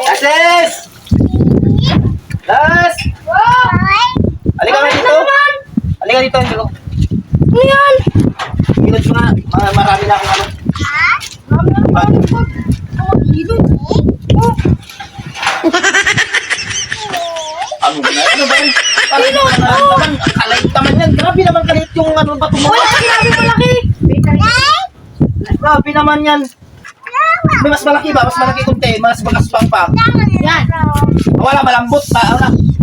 Lasles! Las! Halika nga dito. Halika dito. Halika. Ano yan? Minutes nga. Marami na akong ano. Ano ba? Ano ba? Kalit naman yan. Grabe naman kalit yung ano ba ito mo. Wala ka, grabe malaki. Grabe naman yan. May mas malaki ba? Mas malaki kunti. Mas magaspang pa. Yan. Wala, malambot.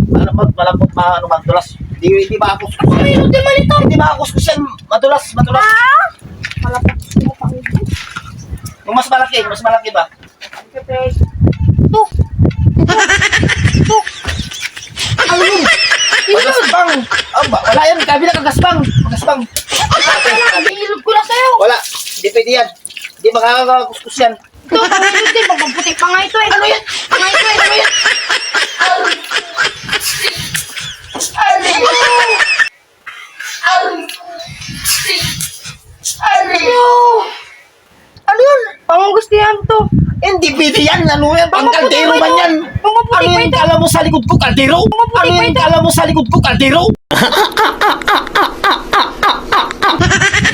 Malambot, ano, madulas. Hindi ba ako Mayroon din man ito. Hindi ba ako yan? Madulas. Malapit mo pang Yung mas malaki ba? Ito. Ano yun? Magaspang. Aba, wala yan. Kabi na kagaspang. Magaspang. Ilog ko na sa'yo. Wala. Hindi pwede yan. Hindi makakakuskus yan. Ito, pangilog din. Magpaputi pa nga ito eh. Ano yan? Pa nga ito eh. Ano yan? Ano yun? Panggustihan to. Hindi pwede yan. Ano yan? Pang kaldero man yan. Ano yung kala mo sa likod ko? Kaldero? Ano yung kala mo sa likod ko? Kaldero?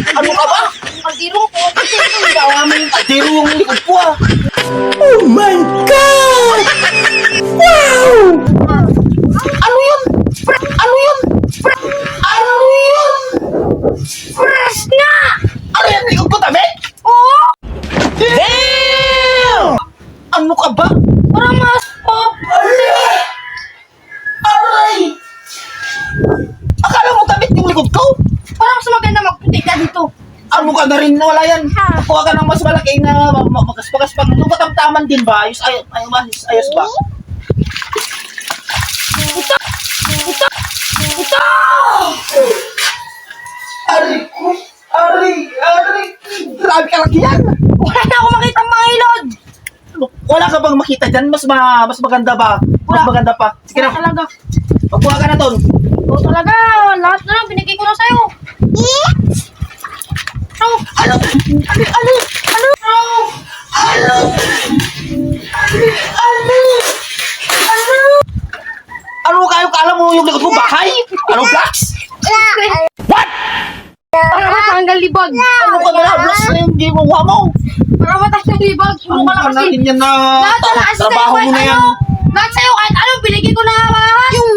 Ano ka ba? Kaldiro ko. Gawa mo yung kaldero yung likod ko ah. Oh my God! Wow! Ano yun? Ano yun? Ano yun? Fresh na! Ano yan? Likod ko tabi? Oo! Damn! Ano ka ba? Parang mas pop. Aray! Akala mo tabit yung likod ko? Parang mas maganda magputi ka dito. Ano ka na rin? Wala yan. Kuha ka ng mas malaki na magaspagas-pag. Yung katamtaman din ba? Ayos ba? Ito! Ari! Grabe ka laki yan! Wala na ako makita mga ilod. Wala ka bang makita dyan? Mas maganda ba? Mas maganda pa. Sige na, Talaga. magkuha ka na doon. Oo talaga. Lahat na lang binigay ko na sa'yo. Ano? Ano kayo kala mo yung likod mo bahay? Ano blocks? What? Para matanggal libag. Ano ka na? Blocks na yung ginawa mo. Para matanggal libag. Ano Sumo ka ka lang kasi. natin yan na Lahat na lang. trabaho mo na yan? Lahat sa'yo kahit ano. Binigay ko na nga lahat. Yung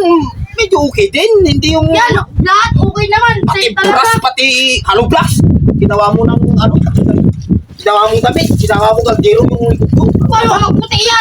medyo okay din. Hindi yung Yan. Lahat okay naman. pati Sa'yo talaga. buras, pati hollow blocks. Ginawa mo ng ano? Ginawa mo damit. Ginawa mo kaldero yung likod ko. Paano ka magputi yan?